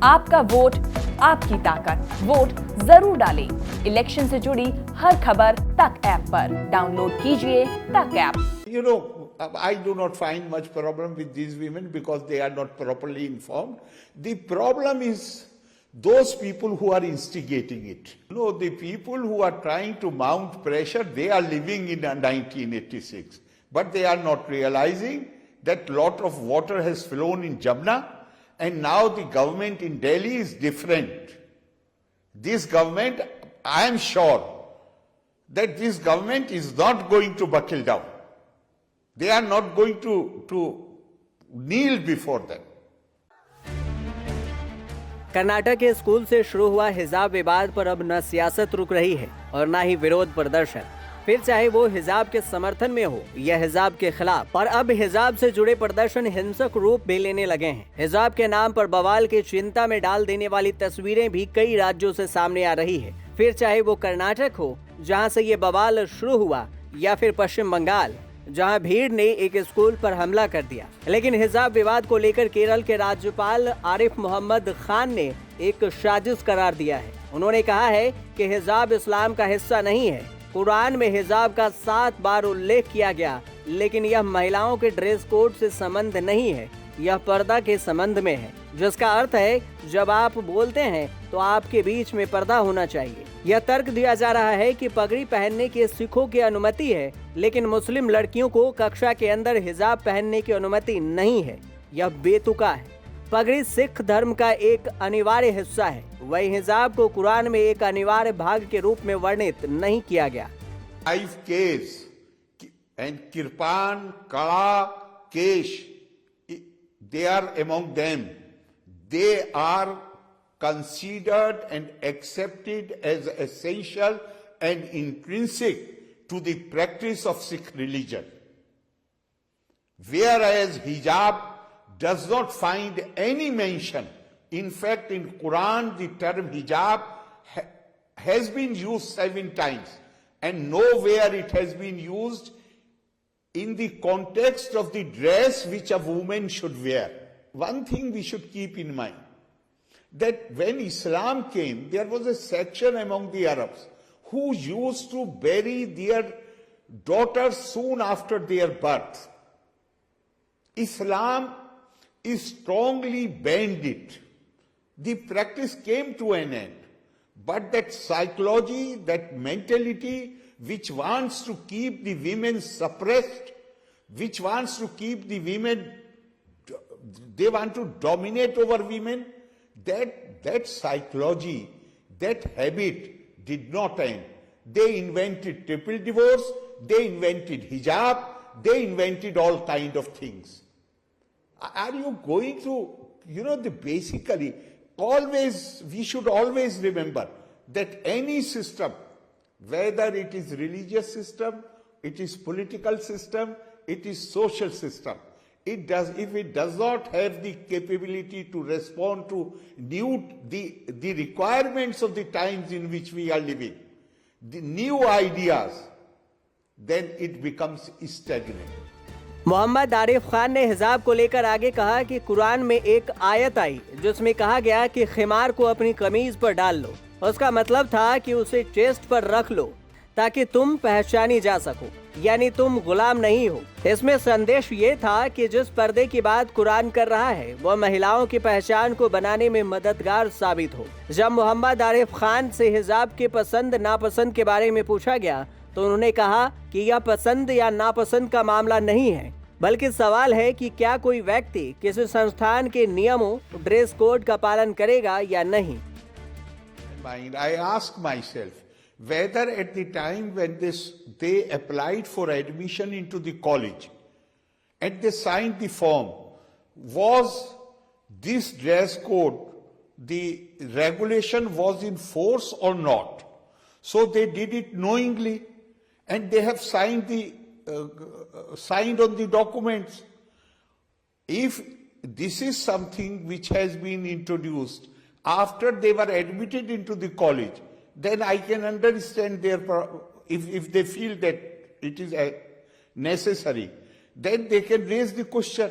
आपका वोट आपकी ताकत, वोट जरूर डालें। इलेक्शन से जुड़ी हर खबर तक ऐप पर डाउनलोड कीजिए तक app. You know, I do not find much problem with these women because they are not properly informed. The problem is those people who are instigating it. You know, the people who are trying to mount pressure, they are living in 1986. But they are not realizing that lot of water has flown in Jamna, and now the government in Delhi is different. This government, I am sure that this government is not going to buckle down. They are not going to kneel before them. Karnataka के school से शुरू हुआ हिजाब विवाद पर अब न सियासत रुक रही है और न ही विरोध प्रदर्शन, फिर चाहे वो हिजाब के समर्थन में हो या हिजाब के खिलाफ। और अब हिजाब से जुड़े प्रदर्शन हिंसक रूप भी लेने लगे हैं। हिजाब के नाम पर बवाल की चिंता में डाल देने वाली तस्वीरें भी कई राज्यों से सामने आ रही है, फिर चाहे वो कर्नाटक हो जहां से ये बवाल शुरू हुआ या फिर पश्चिम बंगाल जहां भीड़ ने एक स्कूल पर हमला कर दिया। लेकिन हिजाब विवाद को लेकर केरल के राज्यपाल आरिफ मोहम्मद खान ने एक साजिश करार दिया है। उन्होंने कहा है कि हिजाब इस्लाम का हिस्सा नहीं है। कुरान में हिजाब का 7 बार उल्लेख किया गया, लेकिन यह महिलाओं के ड्रेस कोड से संबंध नहीं है, यह पर्दा के संबंध में है, जिसका अर्थ है जब आप बोलते हैं तो आपके बीच में पर्दा होना चाहिए। यह तर्क दिया जा रहा है कि पगड़ी पहनने की सिखों की अनुमति है, लेकिन मुस्लिम लड़कियों को कक्षा के अंदर हिजाब पहनने की अनुमति नहीं है। यह बेतुका है। पगड़ी सिख धर्म का एक अनिवार्य हिस्सा है। वही हिजाब को कुरान में एक अनिवार्य भाग के रूप में वर्णित नहीं किया गया। 5 Ks and kirpan, kala, kesh, they are among them. They are considered and accepted as essential and intrinsic to the practice of Sikh religion. Whereas hijab does not find any mention. In fact, in Quran, the term hijab has been used 7 times, and nowhere it has been used in the context of the dress which a woman should wear. One thing we should keep in mind, that when Islam came, there was a section among the Arabs who used to bury their daughters soon after their birth. Islam is strongly banned it. The practice came to an end. But that psychology, that mentality which wants to keep the women suppressed, which wants to keep the women, they want to dominate over women, that psychology, that habit did not end. They invented triple divorce, they invented hijab, they invented all kind of things. Are you going to, basically, we should always remember that any system, whether it is religious system, it is political system, it is social system, if it does not have the capability to respond to the requirements of the times in which we are living, the new ideas, then it becomes stagnant. Mohammad Arif Khan ने हिजाब को लेकर आगे कहा कि कुरान में एक आयत आई जिसमें कहा गया कि खिमार को अपनी कमीज पर डाल लो। उसका मतलब था कि उसे चेस्ट पर रख लो ताकि तुम पहचानी जा सको, यानी तुम गुलाम नहीं हो। इसमें संदेश ये था कि जिस पर्दे की बात कुरान कर रहा है वह महिलाओं की पहचान को बनाने में मददगार साबित हो। जब मोहम्मद आरिफ खान से हिजाब के पसंद नापसंद के बारे में पूछा गया तो उन्होंने कहा कि यह पसंद या नापसंद का मामला नहीं है, बल्कि सवाल है कि क्या कोई व्यक्ति किसी संस्थान के नियमों, ड्रेस कोड का पालन करेगा या नहीं। I ask myself whether at the time when they applied for admission into the college and they signed the form, was this dress code, the regulation was in force or not? So they did it knowingly, and they have signed on the documents. If this is something which has been introduced after they were admitted into the college, then I can understand if they feel that it is necessary, then they can raise the question.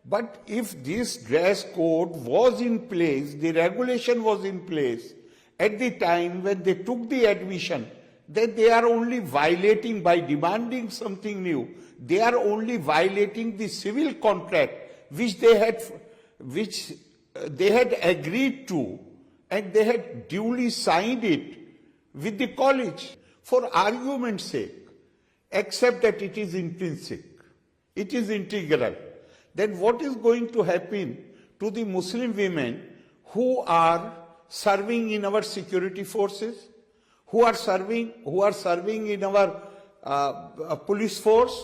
But if this dress code was in place, the regulation was in place at the time when they took the admission, then they are only violating by demanding something new. They are only violating the civil contract which they had agreed to, and they had duly signed it with the college. For argument's sake, accept that it is intrinsic, it is integral. Then what is going to happen to the Muslim women who are serving in our security forces, who are serving in our police force?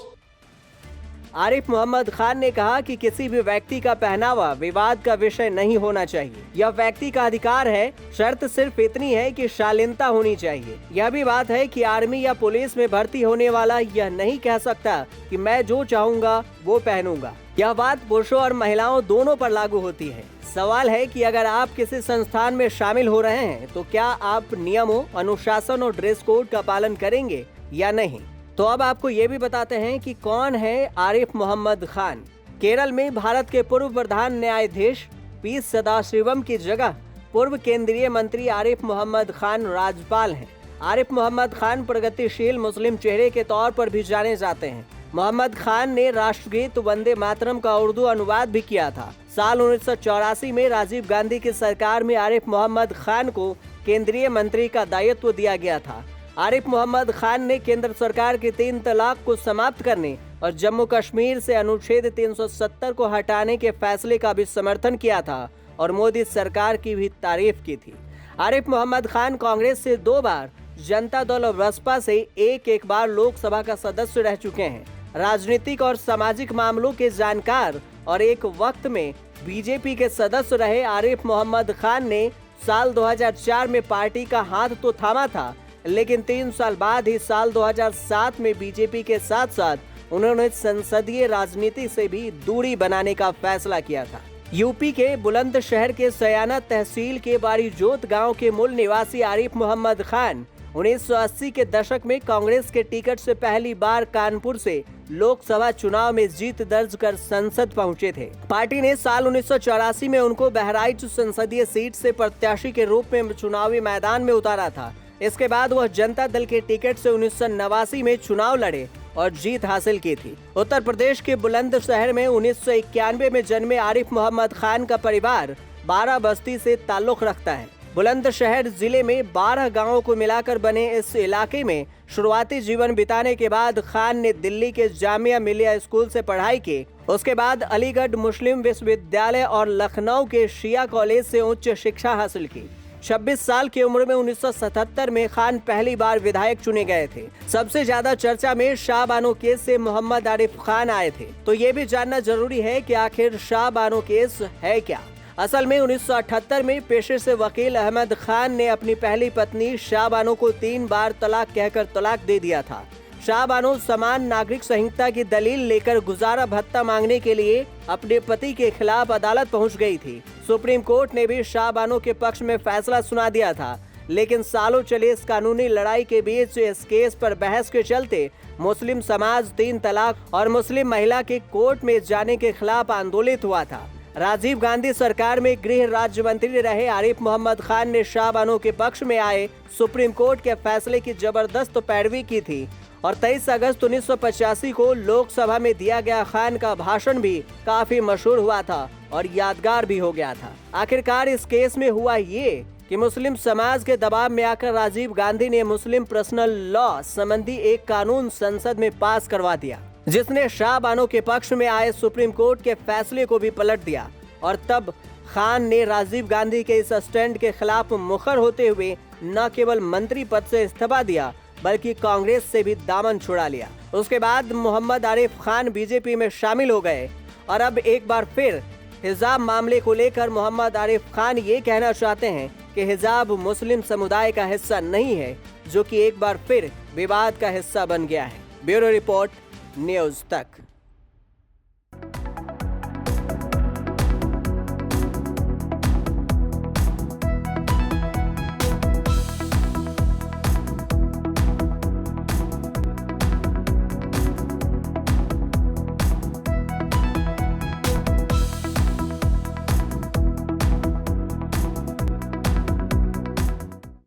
Arif Mohammad Khan ने कहा कि किसी भी व्यक्ति का पहनावा विवाद का विषय नहीं होना चाहिए। यह व्यक्ति का अधिकार है, शर्त सिर्फ इतनी है कि शालीनता होनी चाहिए। यह भी बात है कि आर्मी या पुलिस में भर्ती होने वाला यह नहीं कह सकता कि मैं जो चाहूँगा वो पहनूंगा। यह बात पुरुषों और महिलाओं दोनों पर लागू होती है। सवाल है कि अगर आप किसी संस्थान में शामिल हो रहे हैं तो क्या आप नियमों, अनुशासन और ड्रेस कोड का पालन करेंगे या नहीं। तो अब आपको ये भी बताते हैं कि कौन है आरिफ मोहम्मद खान। केरल में भारत के पूर्व प्रधान न्यायाधीश पी सदाशिवम की जगह पूर्व केंद्रीय मंत्री आरिफ मोहम्मद खान राज्यपाल हैं। आरिफ मोहम्मद खान प्रगतिशील मुस्लिम चेहरे के तौर पर भी जाने जाते हैं। मोहम्मद खान ने राष्ट्रगीत वंदे मातरम का उर्दू अनुवाद भी किया था। साल 1984 में राजीव गांधी की सरकार में आरिफ मोहम्मद खान को केंद्रीय मंत्री का दायित्व दिया गया था। आरिफ मोहम्मद खान ने केंद्र सरकार के 3 तलाक को समाप्त करने और जम्मू कश्मीर से अनुच्छेद 370 को हटाने के फैसले का भी समर्थन किया था और मोदी सरकार की भी तारीफ की थी। आरिफ मोहम्मद खान कांग्रेस से 2 बार, जनता दल और बसपा से एक बार लोकसभा का सदस्य रह चुके हैं। राजनीतिक और सामाजिक मामलों के जानकार और एक वक्त में बीजेपी के सदस्य रहे आरिफ मोहम्मद खान ने साल 2004 में पार्टी का हाथ तो थामा था, लेकिन 3 साल बाद ही साल 2007 में बीजेपी के साथ साथ उन्होंने संसदीय राजनीति से भी दूरी बनाने का फैसला किया था। यूपी के बुलंदशहर के सयाना तहसील के बारीजोत गांव के मूल निवासी आरिफ मोहम्मद खान 1980 के दशक में कांग्रेस के टिकट से पहली बार कानपुर से लोकसभा चुनाव में जीत दर्ज कर संसद पहुंचे थे। पार्टी ने साल 1984 में उनको बहराइच संसदीय सीट से प्रत्याशी के रूप में चुनावी मैदान में उतारा था। इसके बाद वह जनता दल के टिकट से 1989 में चुनाव लड़े और जीत हासिल की थी। उत्तर प्रदेश के बुलंदशहर में 1991 में जन्मे आरिफ मोहम्मद खान का परिवार 12 बस्ती से ताल्लुक रखता है। बुलंदशहर जिले में 12 गांवों को मिलाकर बने इस इलाके में शुरुआती जीवन बिताने के बाद खान ने दिल्ली के जामिया मिलिया स्कूल से पढ़ाई की। उसके बाद अलीगढ़ मुस्लिम विश्वविद्यालय और लखनऊ के शिया कॉलेज से उच्च शिक्षा हासिल की। 26 साल की उम्र में 1977 में खान पहली बार विधायक चुने गए थे। सबसे ज्यादा चर्चा में शाह बानो केस से मोहम्मद आरिफ खान आए थे। तो ये भी जानना जरूरी है कि आखिर शाह बानो केस है क्या। असल में 1978 में पेशे से वकील अहमद खान ने अपनी पहली पत्नी शाह बानो को 3 बार तलाक कहकर तलाक दे दिया था। शाह बानो समान नागरिक संहिता की दलील लेकर गुजारा भत्ता मांगने के लिए अपने पति के खिलाफ अदालत पहुंच गई थी। सुप्रीम कोर्ट ने भी शाह बानो के पक्ष में फैसला सुना दिया था, लेकिन सालों चले इस कानूनी लड़ाई के बीच इस केस पर बहस के चलते मुस्लिम समाज 3 तलाक और मुस्लिम महिला के कोर्ट में जाने के खिलाफ आंदोलित हुआ था। राजीव गांधी सरकार में गृह राज्य मंत्री रहे आरिफ मोहम्मद खान ने शाह बानो के पक्ष में आए सुप्रीम कोर्ट के फैसले की जबरदस्त पैरवी की थी और 23 अगस्त 1985 को लोकसभा में दिया गया खान का भाषण भी काफी मशहूर हुआ था और यादगार भी हो गया था। आखिरकार इस केस में हुआ ये कि मुस्लिम समाज के दबाव में आकर राजीव गांधी ने मुस्लिम पर्सनल लॉ संबंधी एक कानून संसद में पास करवा दिया, जिसने शाह बानो के पक्ष में आए सुप्रीम कोर्ट के फैसले को भी पलट दिया। और तब खान ने राजीव गांधी के इस स्टैंड के खिलाफ मुखर होते हुए न केवल मंत्री पद से इस्तीफा दिया बल्कि कांग्रेस से भी दामन छुड़ा लिया। उसके बाद मोहम्मद आरिफ खान बीजेपी में शामिल हो गए और अब एक बार फिर हिजाब मामले को लेकर मोहम्मद आरिफ खान ये कहना चाहते हैं कि हिजाब मुस्लिम समुदाय का हिस्सा नहीं है, जो कि एक बार फिर विवाद का हिस्सा बन गया है। ब्यूरो रिपोर्ट, न्यूज़ तक।